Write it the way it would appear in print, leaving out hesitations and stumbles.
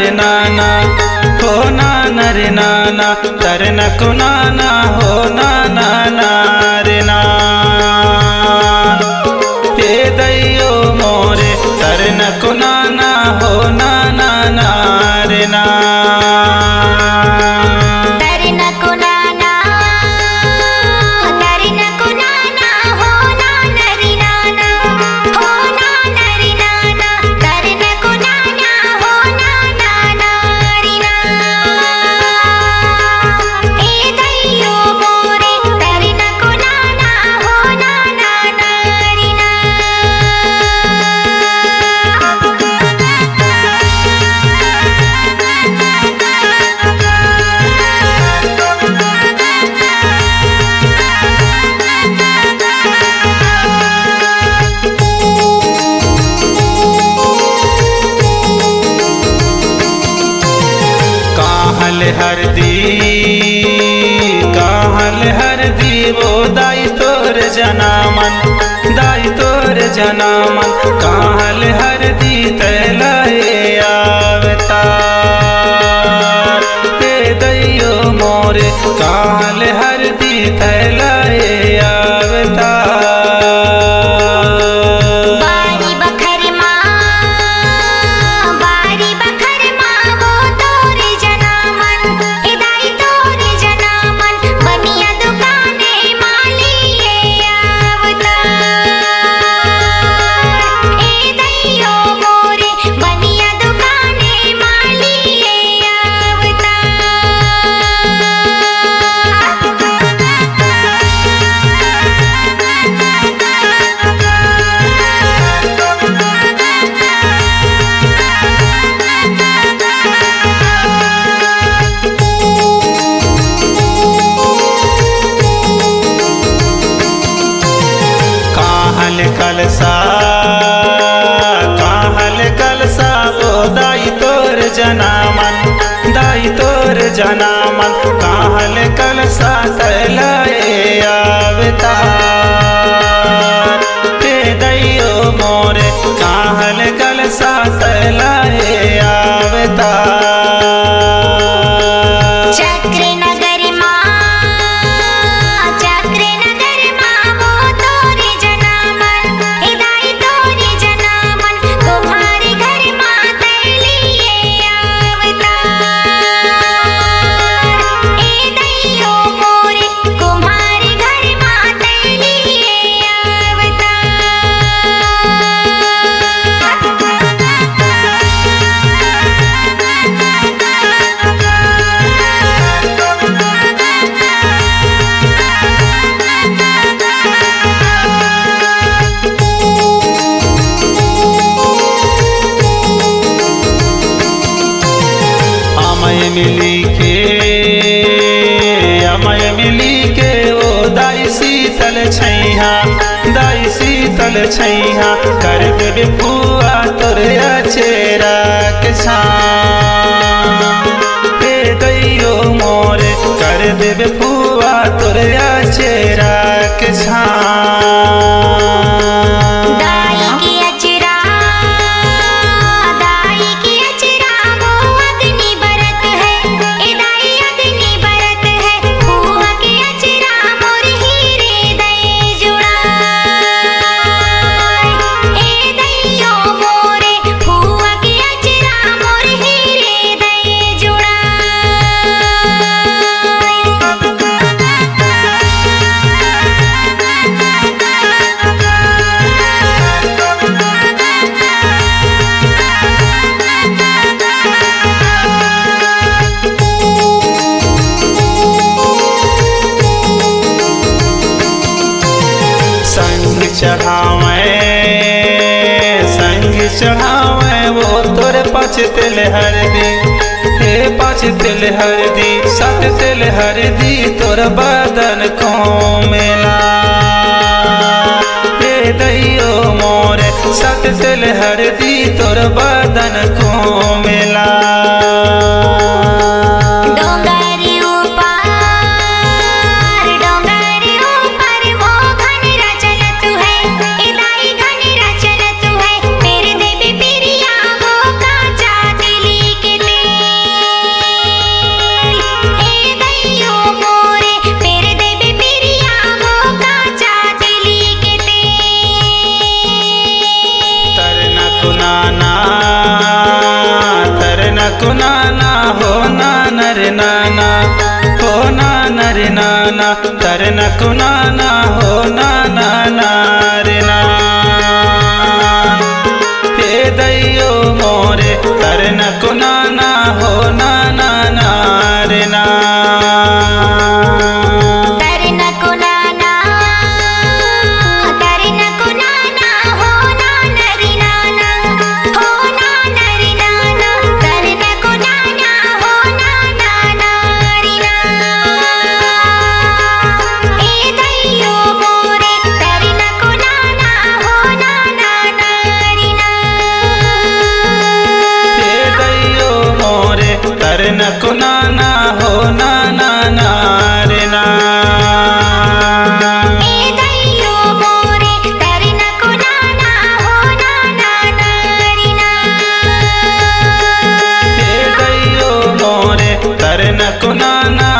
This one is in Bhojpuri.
रे नाना हो नाना रे नाना तरन को नाना हो नाना रे ना हे दैयो मोरे तरन को नाना हो नाना रे ना हरदी वो दाई तोर जनामन कहल हरदी तैलाए आवतार हे दैयो मोरे कहल हरदी तैलाए आवतार कहल कलसा वो दाई तोर जनामन कहल कलसा तैलाए आवतार हे दैयो मोरे कहल कलसा तैलाए आवतार मिली के ओ दाई शीतल छैहा कर देबे पुआ तोरे चेहरा के छाम हे दैयो मोरे कर देबे पुआ तोरे चेहरा के छाम चढ़ावे वो तोरे पाँच तिल हरदी हे पाँच तिल हरदी सात तिल हरदी तोर बदन को मिला हे दैयो मोरे सात तिल हरदी तोर बदन को मिला के कुनाना हो नाना रे नाना, हो नाना रे नाना, तरन कुनाना हो नाना रे नाना। हे दैयो मोरे तरन कुनाना हो नाना रे नाना। तरन कुनाना हो नाना रे नाना। हे दैयो मोरे तरन कुनाना हो नाना रे नाना। हे दैयो मोरे तरन कुनाना